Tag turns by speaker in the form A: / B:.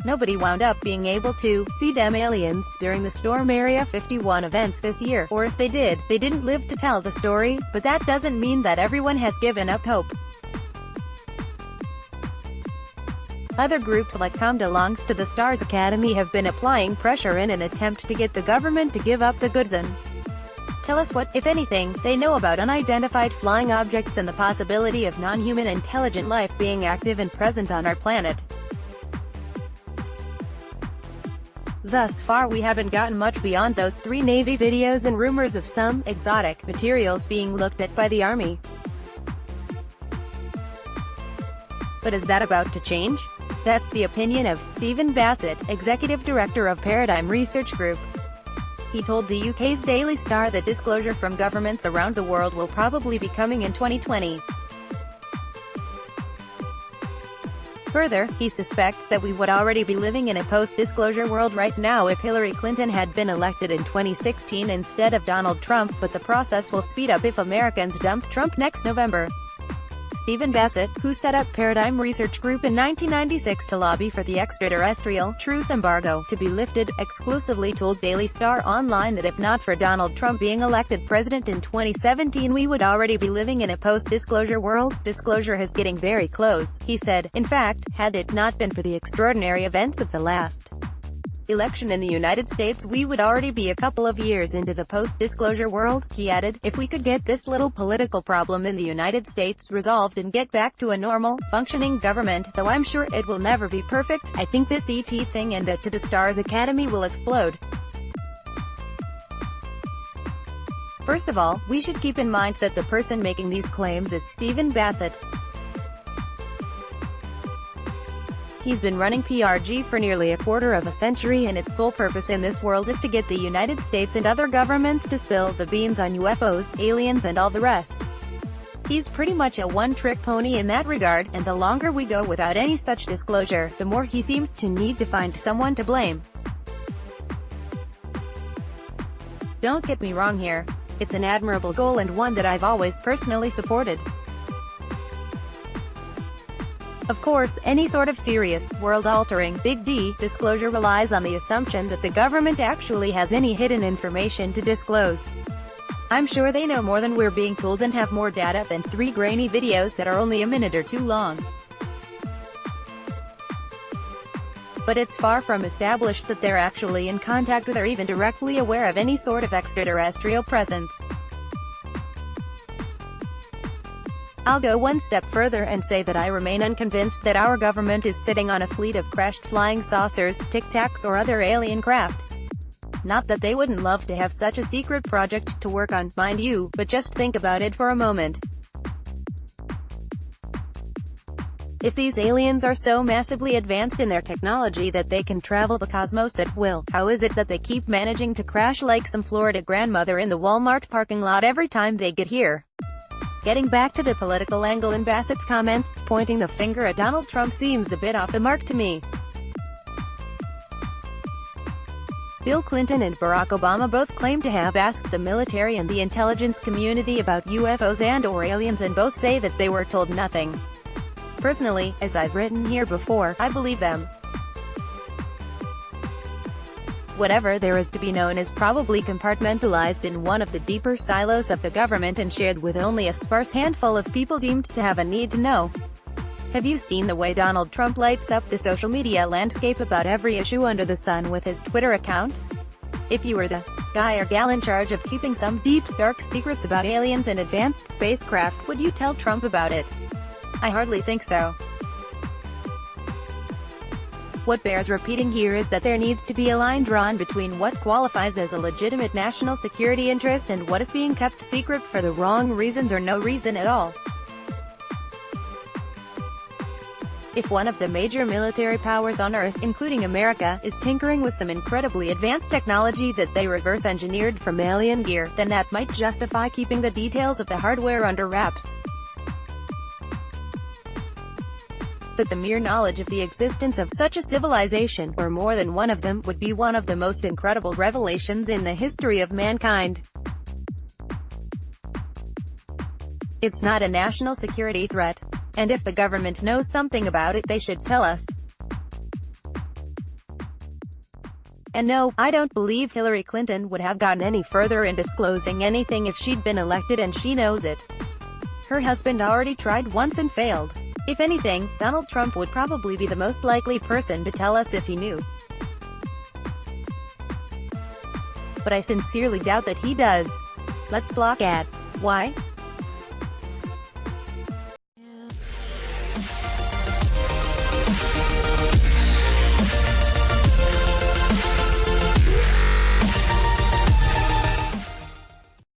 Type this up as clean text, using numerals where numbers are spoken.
A: Nobody wound up being able to see them aliens during the Storm Area 51 events this year, or if they did, they didn't live to tell the story, but that doesn't mean that everyone has given up hope. Other groups like DeLonge to the Stars Academy have been applying pressure in an attempt to get the government to give up the goods and tell us what, if anything, they know about unidentified flying objects and the possibility of non-human intelligent life being active and present on our planet. Thus far we haven't gotten much beyond those 3 Navy videos and rumors of some exotic materials being looked at by the Army. But is that about to change? That's the opinion of Stephen Bassett, Executive Director of Paradigm Research Group. He told the UK's Daily Star that disclosure from governments around the world will probably be coming in 2020. Further, he suspects that we would already be living in a post-disclosure world right now if Hillary Clinton had been elected in 2016 instead of Donald Trump, but the process will speed up if Americans dump Trump next November. Stephen Bassett, who set up Paradigm Research Group in 1996 to lobby for the extraterrestrial truth embargo to be lifted, exclusively told Daily Star Online that if not for Donald Trump being elected president in 2017 we would already be living in a post-disclosure world. Disclosure is getting very close, he said. In fact, had it not been for the extraordinary events of the last election in the United States we would already be a couple of years into the post-disclosure world, he added. If we could get this little political problem in the United States resolved and get back to a normal, functioning government, though I'm sure it will never be perfect, I think this ET thing and to the Stars Academy will explode. First of all, we should keep in mind that the person making these claims is Stephen Bassett. He's been running PRG for nearly a quarter of a century and its sole purpose in this world is to get the United States and other governments to spill the beans on UFOs, aliens and all the rest. He's pretty much a one-trick pony in that regard, and the longer we go without any such disclosure, the more he seems to need to find someone to blame. Don't get me wrong here. It's an admirable goal and one that I've always personally supported. Of course, any sort of serious, world-altering, big D, disclosure relies on the assumption that the government actually has any hidden information to disclose. I'm sure they know more than we're being told and have more data than 3 grainy videos that are only a minute or 2 long. But it's far from established that they're actually in contact with or even directly aware of any sort of extraterrestrial presence. I'll go one step further and say that I remain unconvinced that our government is sitting on a fleet of crashed flying saucers, Tic Tacs or other alien craft. Not that they wouldn't love to have such a secret project to work on, mind you, but just think about it for a moment. If these aliens are so massively advanced in their technology that they can travel the cosmos at will, how is it that they keep managing to crash like some Florida grandmother in the Walmart parking lot every time they get here? Getting back to the political angle in Bassett's comments, pointing the finger at Donald Trump seems a bit off the mark to me. Bill Clinton and Barack Obama both claim to have asked the military and the intelligence community about UFOs and/or aliens and both say that they were told nothing. Personally, as I've written here before, I believe them. Whatever there is to be known is probably compartmentalized in one of the deeper silos of the government and shared with only a sparse handful of people deemed to have a need to know. Have you seen the way Donald Trump lights up the social media landscape about every issue under the sun with his Twitter account? If you were the guy or gal in charge of keeping some deep, dark secrets about aliens and advanced spacecraft, would you tell Trump about it? I hardly think so. What bears repeating here is that there needs to be a line drawn between what qualifies as a legitimate national security interest and what is being kept secret for the wrong reasons or no reason at all. If one of the major military powers on Earth, including America, is tinkering with some incredibly advanced technology that they reverse-engineered from alien gear, then that might justify keeping the details of the hardware under wraps. That the mere knowledge of the existence of such a civilization, or more than one of them, would be one of the most incredible revelations in the history of mankind. It's not a national security threat. And if the government knows something about it, they should tell us. And no, I don't believe Hillary Clinton would have gotten any further in disclosing anything if she'd been elected, and she knows it. Her husband already tried once and failed. If anything, Donald Trump would probably be the most likely person to tell us if he knew. But I sincerely doubt that he does. Let's block ads. Why?